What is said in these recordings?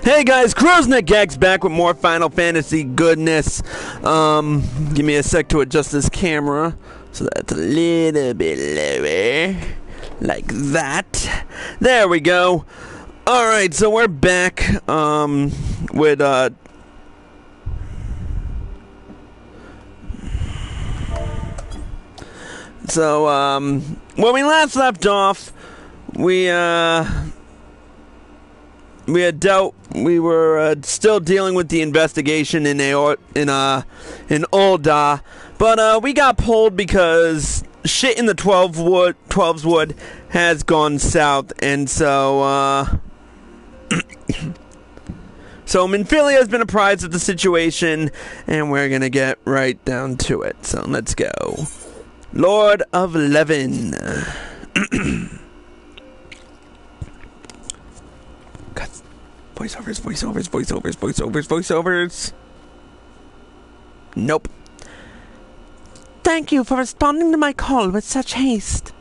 Hey guys, CrowsNeckX back with more Final Fantasy goodness. Give me a sec to adjust this camera so that's a little bit lower, like that. There we go. Alright, so we're back, with, when we last left off, we were still dealing with the investigation in Ul'dah, but we got pulled because shit in the 12's Wood has gone south, and so so Minfilia has been apprised of the situation, and we're gonna get right down to it. So let's go. Lord of Levin. Voiceovers. Nope. Thank you for responding to my call with such haste.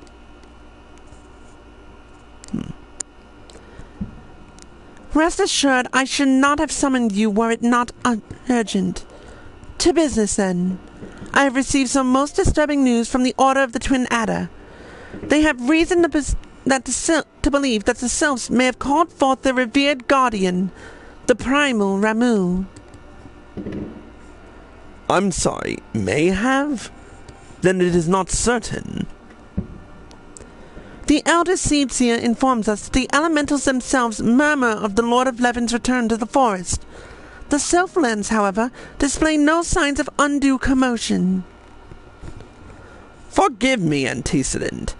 Rest assured, I should not have summoned you were it not urgent. To business, then. I have received some most disturbing news from the Order of the Twin Adder. They have reason to believe that the Sylphs may have called forth their revered guardian, the primal Ramuh. I'm sorry, may have? Then it is not certain. The Elder Seedseer informs us that the elementals themselves murmur of the Lord of Levin's return to the forest. The Sylphlands, however, display no signs of undue commotion. Forgive me, antecedent,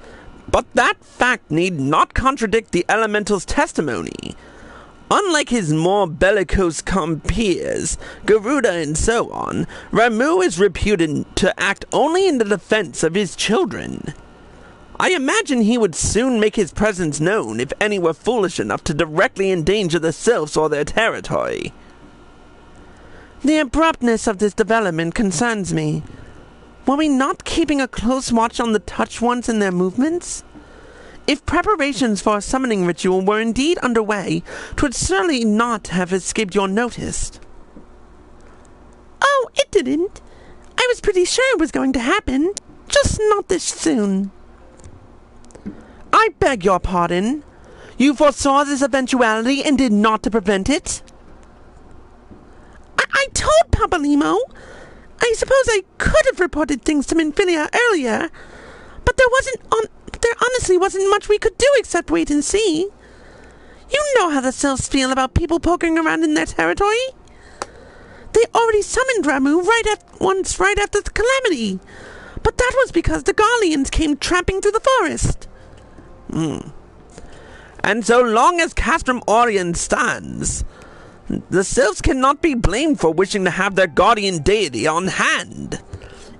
but that fact need not contradict the elemental's testimony. Unlike his more bellicose compeers, Garuda and so on, Ramuh is reputed to act only in the defense of his children. I imagine he would soon make his presence known if any were foolish enough to directly endanger the Sylphs or their territory. The abruptness of this development concerns me. Were we not keeping a close watch on the Touched Ones and their movements? If preparations for a summoning ritual were indeed underway, 'twould certainly not have escaped your notice. Oh, it didn't. I was pretty sure it was going to happen. Just not this soon. I beg your pardon. You foresaw this eventuality and did not to prevent it? I told Papalimo. I suppose I could have reported things to Minfilia earlier, but there honestly wasn't much we could do except wait and see. You know how the Sylphs feel about people poking around in their territory. They already summoned Ramuh right after the calamity, but that was because the Garleans came tramping through the forest. And so long as Castrum Orient stands, the Sylphs cannot be blamed for wishing to have their guardian deity on hand.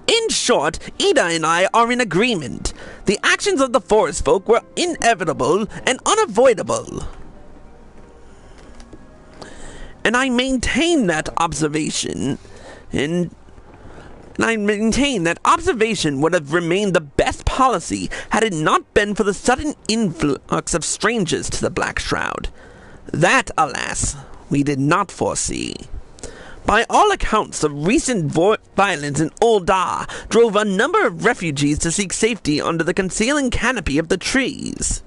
In short, Ida and I are in agreement. The actions of the forest folk were inevitable and unavoidable. And I maintain that observation. Would have remained the best policy had it not been for the sudden influx of strangers to the Black Shroud. That, alas, we did not foresee. By all accounts, the recent violence in Ul'dah drove a number of refugees to seek safety under the concealing canopy of the trees.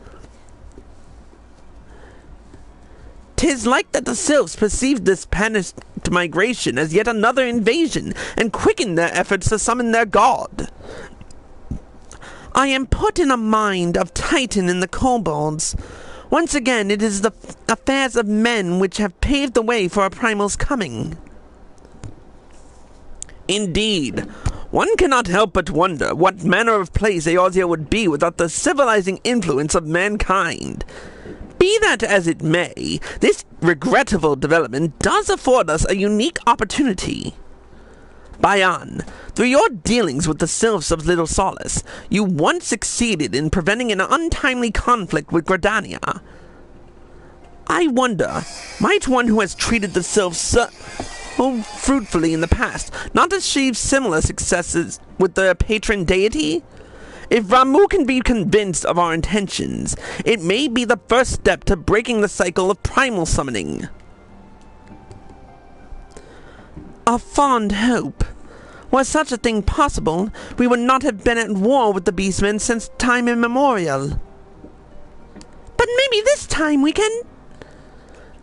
'Tis like that the Sylphs perceived this panicked migration as yet another invasion, and quickened their efforts to summon their god. I am put in a mind of Titan and the kobolds. Once again, it is the affairs of men which have paved the way for a primal's coming. Indeed, one cannot help but wonder what manner of place Eorzea would be without the civilizing influence of mankind. Be that as it may, this regrettable development does afford us a unique opportunity. Bayan, through your dealings with the Sylphs of Little Solace, you once succeeded in preventing an untimely conflict with Gridania. I wonder, might one who has treated the Sylphs so fruitfully in the past not achieve similar successes with their patron deity? If Ramuh can be convinced of our intentions, it may be the first step to breaking the cycle of primal summoning. a fond hope. Were such a thing possible, we would not have been at war with the beastmen since time immemorial. But maybe this time we can...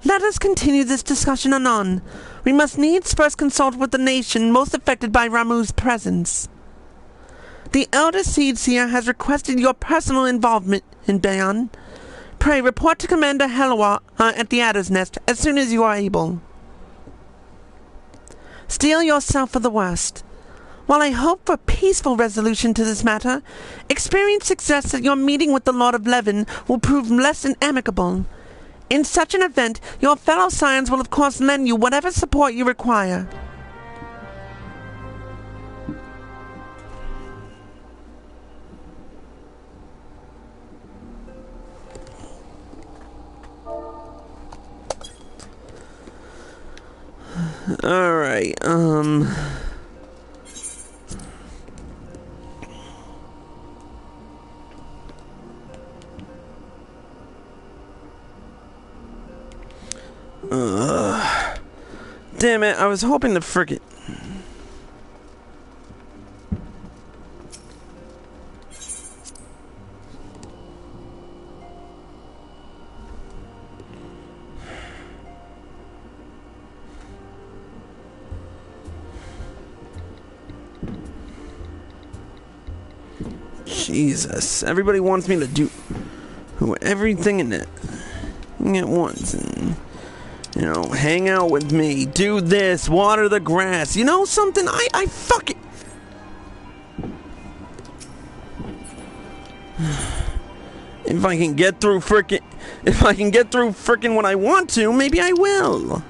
Let us continue this discussion anon. We must needs first consult with the nation most affected by Ramuh's presence. The Elder Seed Seer has requested your personal involvement in Bayan. Pray report to Commander Helwa at the Adder's Nest as soon as you are able. Steel yourself for the worst. While I hope for peaceful resolution to this matter, experience suggests that your meeting with the Lord of Levin will prove less than amicable. In such an event, your fellow Scions will of course lend you whatever support you require. Alright, damn it, I was hoping to frickin'... Jesus, everybody wants me to do everything in it at once, and you know, hang out with me, do this, water the grass, you know something, I fuck it. If I can get through frickin' what I want to, maybe I will.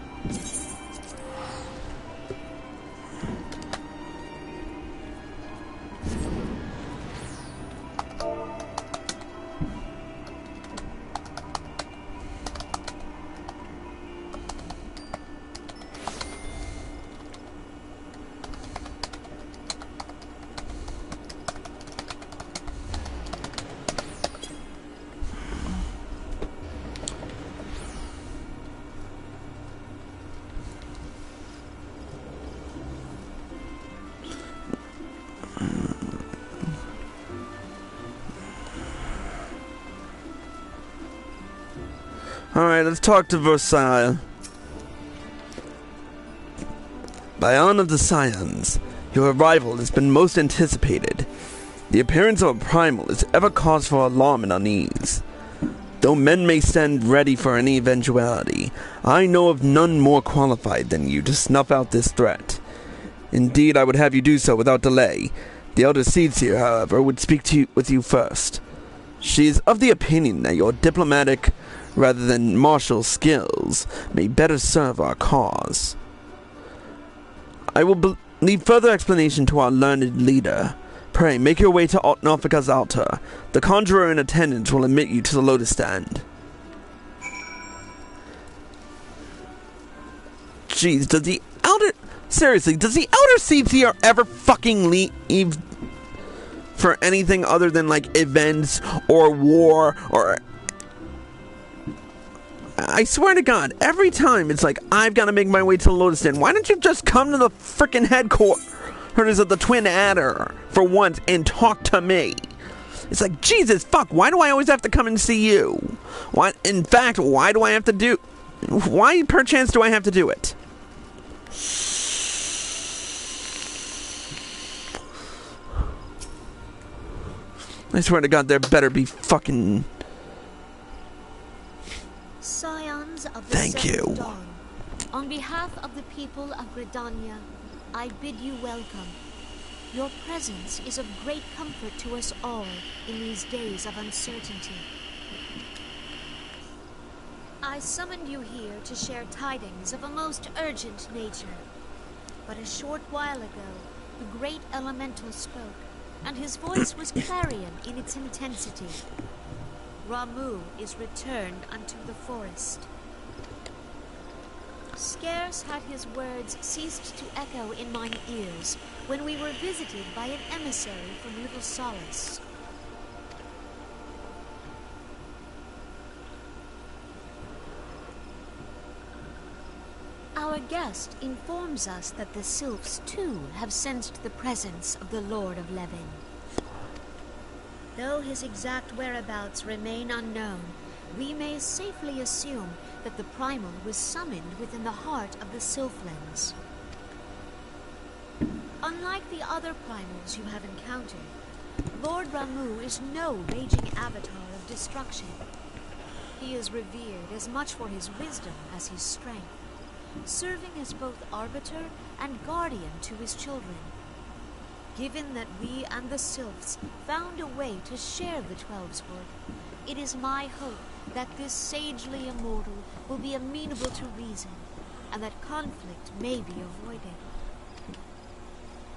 Alright, let's talk to Versailles. Bayan of the Scions, your arrival has been most anticipated. The appearance of a primal is ever cause for alarm and unease. Though men may stand ready for any eventuality, I know of none more qualified than you to snuff out this threat. Indeed, I would have you do so without delay. The Elder Seedseer, however, would speak with you first. She is of the opinion that your diplomatic rather than martial skills may better serve our cause. I will leave further explanation to our learned leader. Pray, make your way to Norfolka's altar. The conjurer in attendance will admit you to the lotus stand. Jeez, does the Elder Seedseer ever fucking leave for anything other than, like, events or war or... I swear to God, every time it's like, I've got to make my way to the Lotus Stand. Why don't you just come to the frickin' headquarters of the Twin Adder for once and talk to me? It's like, Jesus, fuck, why do I always have to come and see you? What? In fact, why do I have to do... Why, perchance, do I have to do it? I swear to God, there better be fucking... Scions of the Thank you. Dawn, on behalf of the people of Gridania, I bid you welcome. Your presence is of great comfort to us all in these days of uncertainty. I summoned you here to share tidings of a most urgent nature. But a short while ago, the great elemental spoke, and his voice was clarion in its intensity. Ramuh is returned unto the forest. Scarce had his words ceased to echo in mine ears when we were visited by an emissary from Little Solace. Our our guest informs us that the Sylphs too have sensed the presence of the Lord of Levin. Though his exact whereabouts remain unknown, we may safely assume that the Primal was summoned within the heart of the Sylphlands. Unlike the other Primals you have encountered, Lord Ramuh is no raging avatar of destruction. He is revered as much for his wisdom as his strength, serving as both arbiter and guardian to his children. Given that we and the Sylphs found a way to share the Twelveswood, it is my hope that this sagely immortal will be amenable to reason, and that conflict may be avoided.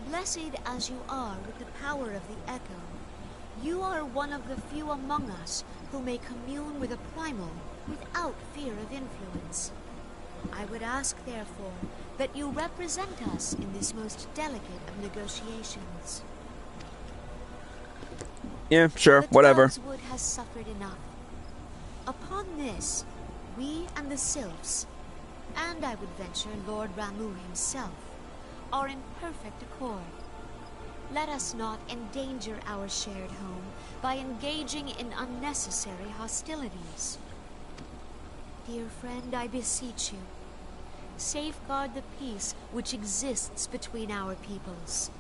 Blessed as you are with the power of the Echo, you are one of the few among us who may commune with a primal without fear of influence. I would ask, therefore, that you represent us in this most delicate of negotiations. Yeah, sure, whatever. The Twelveswood has suffered enough. Upon this, we and the Sylphs, and I would venture Lord Ramuh himself, are in perfect accord. Let us not endanger our shared home by engaging in unnecessary hostilities. Dear friend, I beseech you, safeguard the peace which exists between our peoples.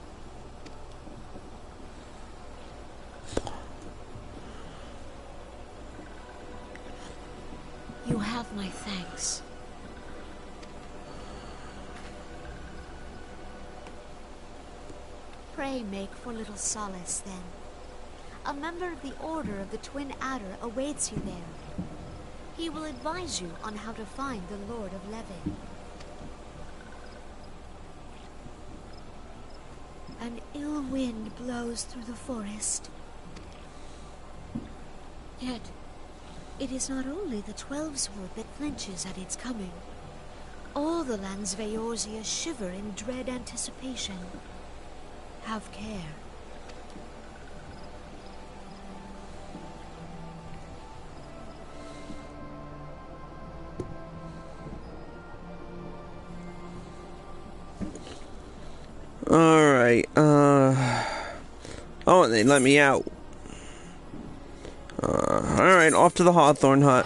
You have my thanks. Pray make for little solace, then. A member of the Order of the Twin Adder awaits you there. He will advise you on how to find the Lord of Levin. An ill wind blows through the forest. Yet, it is not only the Twelveswood that flinches at its coming. All the lands of Eorzea shiver in dread anticipation. Have care. Alright, oh, and they let me out. Alright, off to the Hawthorne Hut.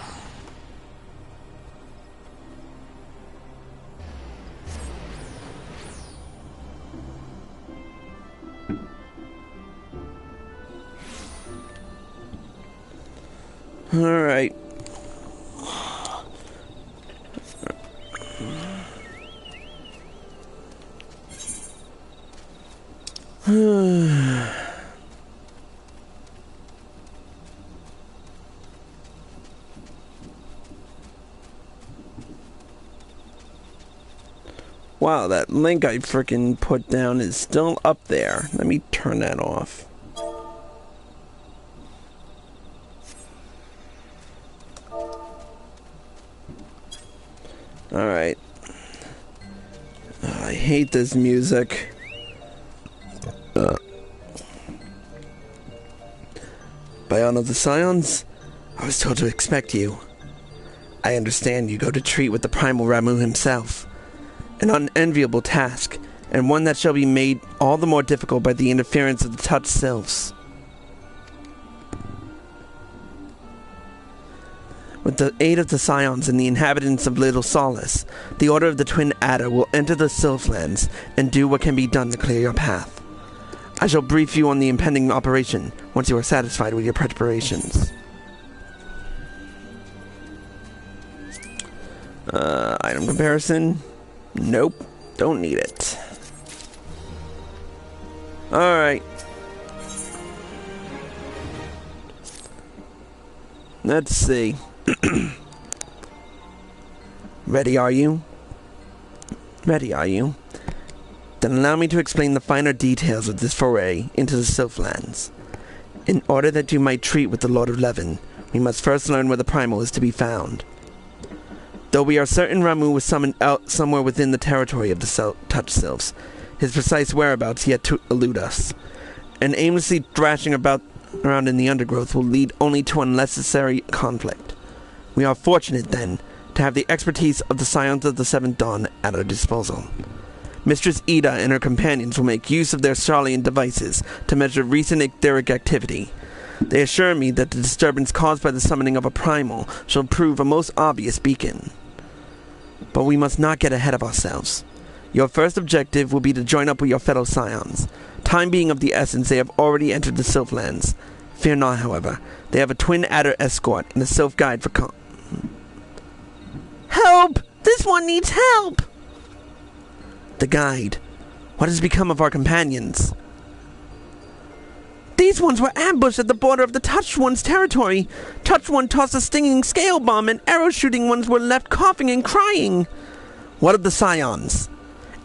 Alright. Wow, that link I frickin' put down is still up there. Let me turn that off. Alright. I hate this music. Bayan of the Scions? I was told to expect you. I understand you go to treat with the primal Ramuh himself. An unenviable task, and one that shall be made all the more difficult by the interference of the touched sylphs. With the aid of the Scions and the inhabitants of Little Solace, the Order of the Twin Adder will enter the Sylphlands and do what can be done to clear your path. I shall brief you on the impending operation once you are satisfied with your preparations. Item comparison? Nope, don't need it. Alright. Let's see. Ready, are you? Ready, are you? Then allow me to explain the finer details of this foray into the Sylphlands. In order that you might treat with the Lord of Levin, we must first learn where the Primal is to be found. Though we are certain Ramuh was summoned out somewhere within the territory of the touched sylphs, his precise whereabouts yet to elude us. And aimlessly thrashing around in the undergrowth will lead only to unnecessary conflict. We are fortunate, then, to to have the expertise of the Scions of the Seventh Dawn at our disposal. Mistress Ida and her companions will make use of their Charlian devices to measure recent etheric activity. They assure me that the disturbance caused by the summoning of a primal shall prove a most obvious beacon. But we must not get ahead of ourselves. Your first objective will be to join up with your fellow Scions. Time being of the essence, they have already entered the Sylphlands. Fear not, however. They have a twin adder escort and a Sylph guide for Help! This one needs help! The guide. What has become of our companions? These ones were ambushed at the border of the Touched One's territory. Touched One tossed a stinging scale bomb, and arrow-shooting ones were left coughing and crying. What of the Scions?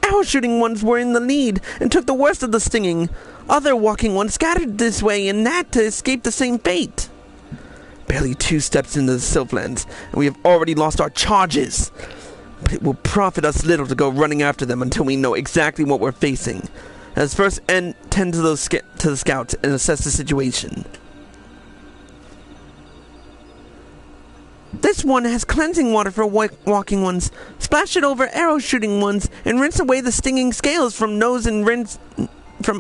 Arrow-shooting ones were in the lead and took the worst of the stinging. Other walking ones scattered this way and that to escape the same fate. Barely 2 steps into the Sylphlands, and we have already lost our charges. But it will profit us little to go running after them until we know exactly what we're facing. Let's first tend to the scouts and assess the situation. This one has cleansing water for walking ones. Splash it over arrow-shooting ones and rinse away the stinging scales from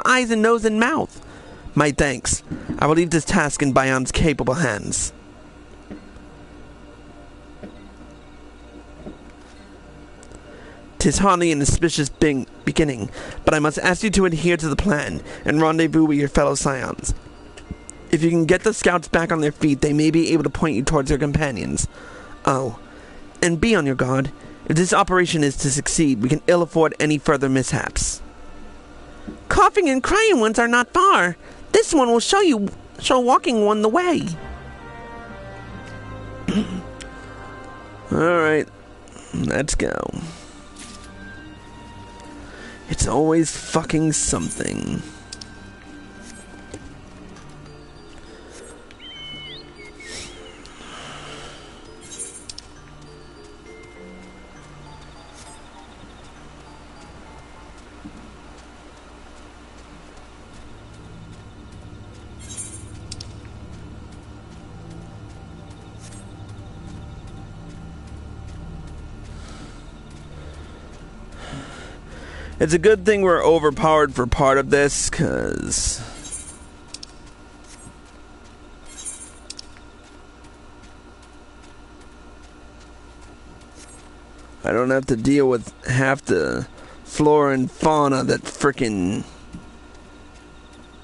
eyes and nose and mouth. My thanks. I will leave this task in Bayan's capable hands. Tis hardly an auspicious beginning, but I must ask you to adhere to the plan and rendezvous with your fellow Scions. If you can get the scouts back on their feet, they may be able to point you towards your companions. Oh, and be on your guard. If this operation is to succeed, we can ill afford any further mishaps. Coughing and crying ones are not far. This one will show walking one the way. Alright, let's go. It's always fucking something. It's a good thing we're overpowered for part of this, because I don't have to deal with half the flora and fauna that frickin'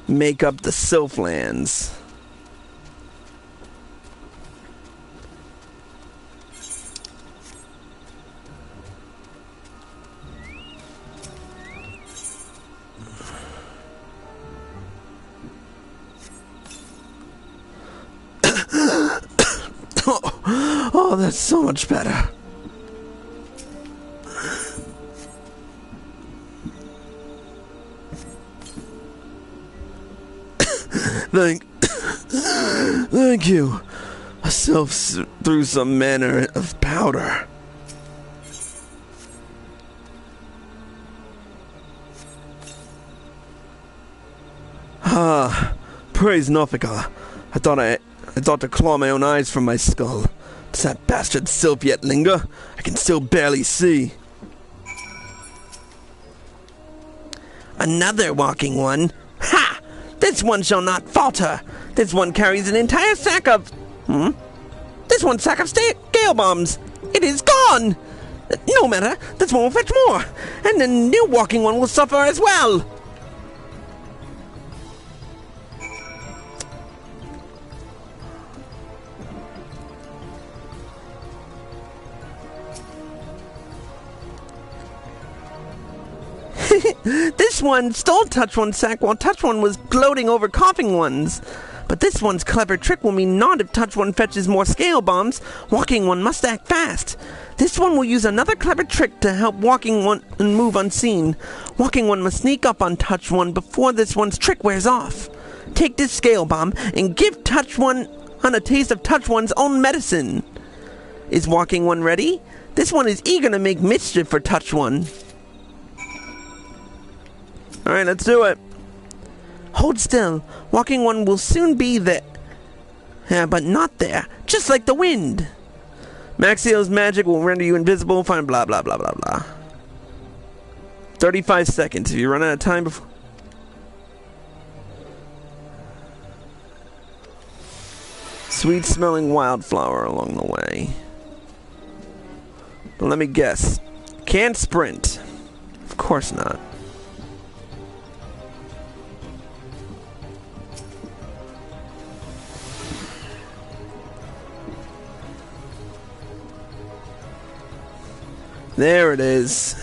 make up the Sylphlands. Oh, that's so much better. Thank you. A sylph through some manner of powder. Ah, praise Nofika. I thought to claw my own eyes from my skull. Does that bastard sylph yet linger? I can still barely see. Another walking one? Ha! This one shall not falter. This one carries an entire sack of... This one's sack of scale bombs. It is gone. No matter. This one will fetch more. And the new walking one will suffer as well. This one stole Touch One's sack while Touch One was gloating over coughing ones. But this one's clever trick will mean not if Touch One fetches more scale bombs. Walking One must act fast. This one will use another clever trick to help Walking One move unseen. Walking One must sneak up on Touch One before this one's trick wears off. Take this scale bomb and give Touch One a taste of Touch One's own medicine. Is Walking One ready? This one is eager to make mischief for Touch One. Alright, let's do it. Hold still. Walking One will soon be there. But not there. Just like the wind. Maxio's magic will render you invisible. Fine, blah, blah, blah, blah, blah. 35 seconds. If you run out of time before... Sweet-smelling wildflower along the way. But let me guess. Can't sprint. Of course not. There it is.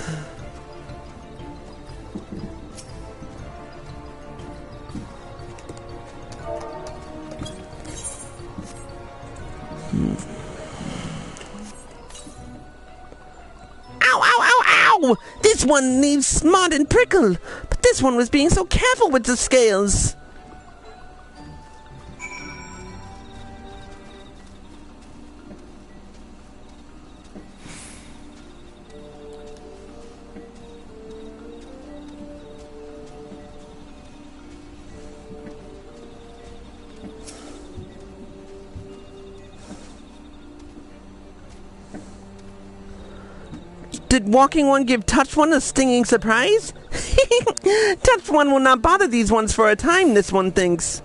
Ow, ow, ow, ow! This one leaves smart and prickle, but this one was being so careful with the scales. Did Walking One give Touch One a stinging surprise? Touch One will not bother these ones for a time, this one thinks.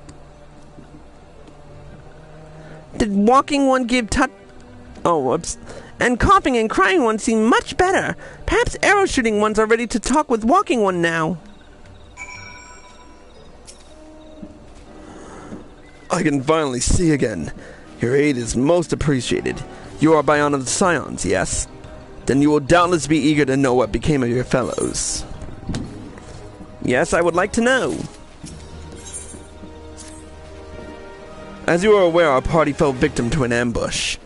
Did Walking One give Touch... Oh, whoops. And Coughing and Crying One seem much better. Perhaps Arrow Shooting Ones are ready to talk with Walking One now. I can finally see again. Your aid is most appreciated. You are Bayan of the Scions, yes? Then you will doubtless be eager to know what became of your fellows. Yes, I would like to know. As you are aware, our party fell victim to an ambush.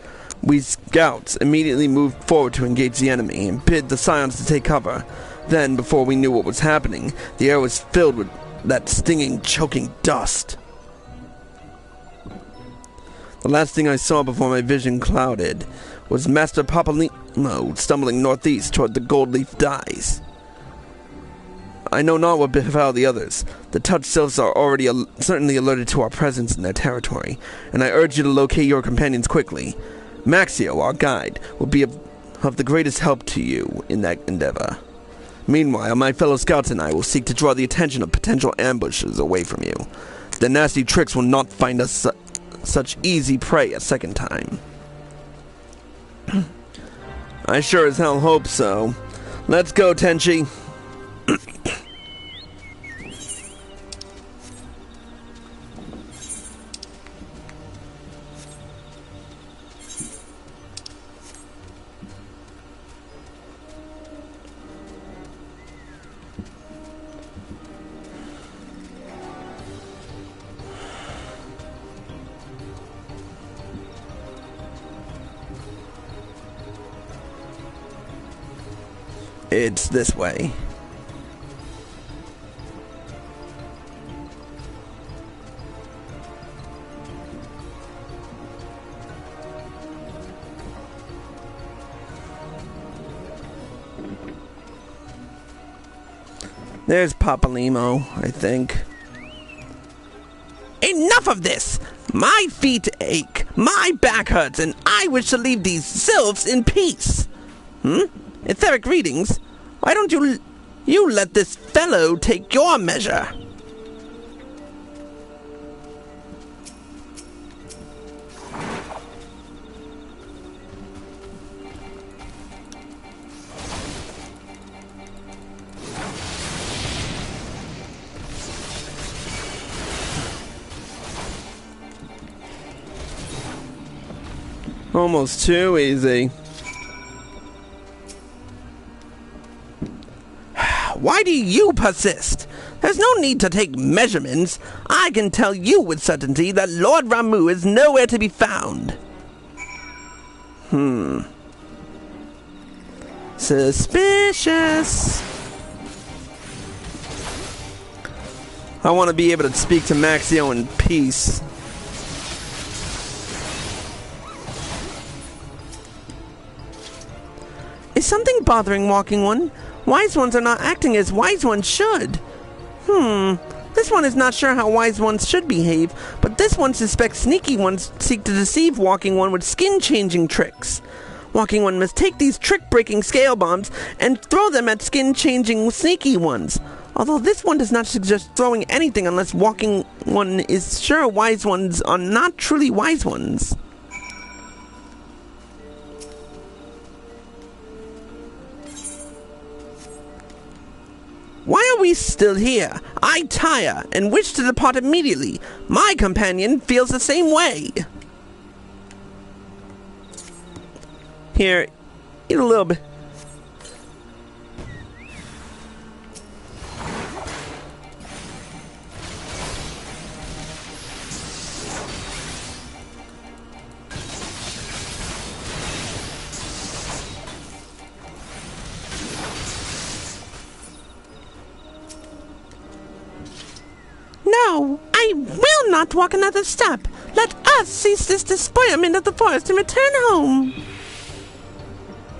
We scouts immediately moved forward to engage the enemy and bid the Scions to take cover. Then, before we knew what was happening, the air was filled with that stinging, choking dust. The last thing I saw before my vision clouded was Master Papalimo stumbling northeast toward the gold leaf dyes. I know not what befell the others. The Touch Sylphs are already certainly alerted to our presence in their territory, and I urge you to locate your companions quickly. Maxio, our guide, will be of the greatest help to you in that endeavor. Meanwhile, my fellow scouts and I will seek to draw the attention of potential ambushes away from you. The nasty tricks will not find us such easy prey a second time. I sure as hell hope so. Let's go, Tenchi. It's this way. There's Papalimo, I think. Enough of this! My feet ache, my back hurts, and I wish to leave these sylphs in peace. Etheric readings? Why don't you let this fellow take your measure? Almost too easy. Why do you persist? There's no need to take measurements. I can tell you with certainty that Lord Ramuh is nowhere to be found. Suspicious. I want to be able to speak to Maxio in peace. Is something bothering Walking One? Wise ones are not acting as wise ones should. This one is not sure how wise ones should behave, but this one suspects sneaky ones seek to deceive Walking One with skin-changing tricks. Walking one must take these trick-breaking scale bombs and throw them at skin-changing sneaky ones. Although this one does not suggest throwing anything unless walking one is sure wise ones are not truly wise ones. Why are we still here? I tire and wish to depart immediately. My companion feels the same way. Here, eat a little bit. No, I will not walk another step. Let us cease this despoilment of the forest and return home.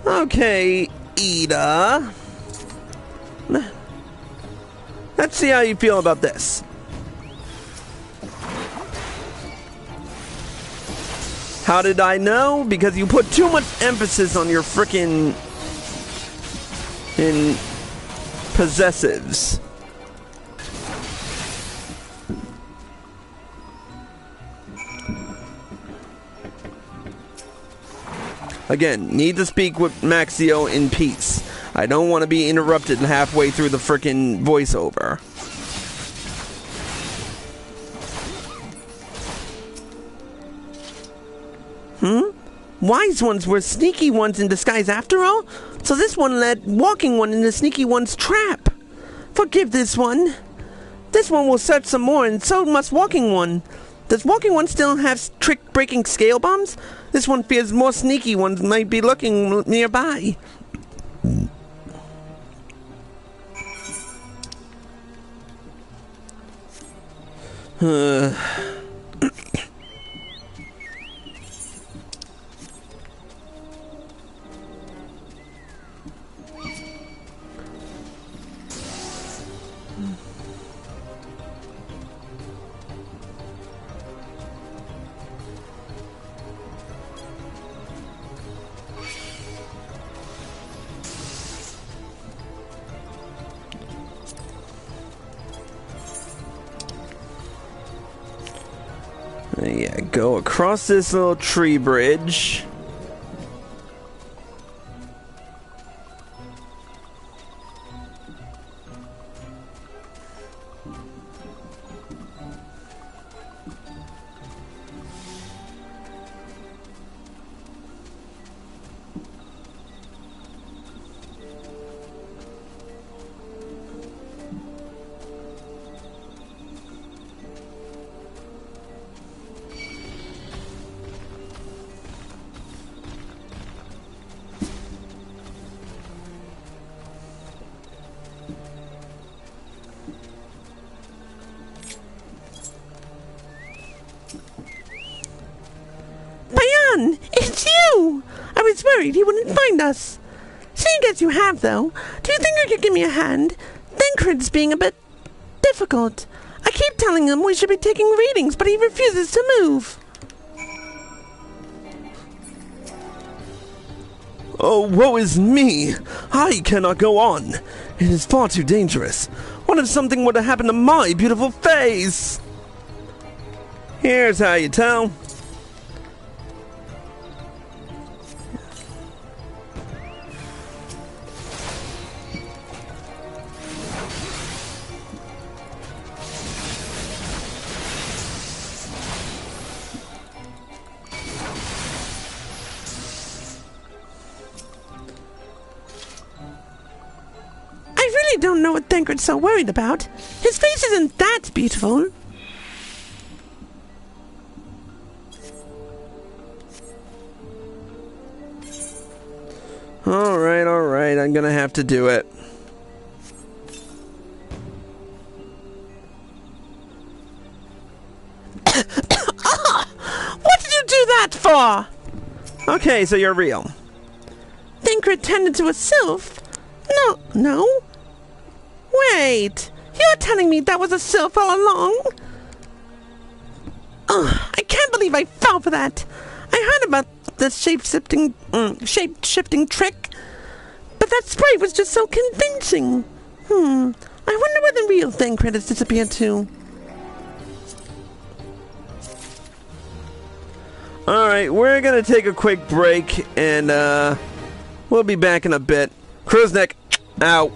Okay, Ida. Let's see how you feel about this. How did I know? Because you put too much emphasis on your frickin' possessives. Again, need to speak with Maxio in peace. I don't want to be interrupted halfway through the frickin' voiceover. Wise ones were sneaky ones in disguise after all? So this one led walking one into sneaky one's trap. Forgive this one. This one will search some more, and so must walking one. Does walking one still have trick-breaking scale bombs? This one fears more sneaky ones might be lurking nearby. Yeah, go across this little tree bridge. Bayan, it's you! I was worried he wouldn't find us. Seeing as you have, though, do you think you could give me a hand? Thancred's being a bit difficult. I keep telling him we should be taking readings, but he refuses to move. Oh, woe is me! I cannot go on. It is far too dangerous. What if something were to happen to my beautiful face? Here's how you tell. I really don't know what Thancred's so worried about. His face isn't that beautiful. Alright, I'm gonna have to do it. What did you do that for? Okay, so you're real. Thancred tended to a sylph? No. Wait, you're telling me that was a sylph all along? Ugh, I can't believe I fell for that. I heard about the shape-shifting trick. But that sprite was just so convincing. I wonder where the real thing credits disappeared to. Alright, we're gonna take a quick break, and we'll be back in a bit. Crow's Neck, out.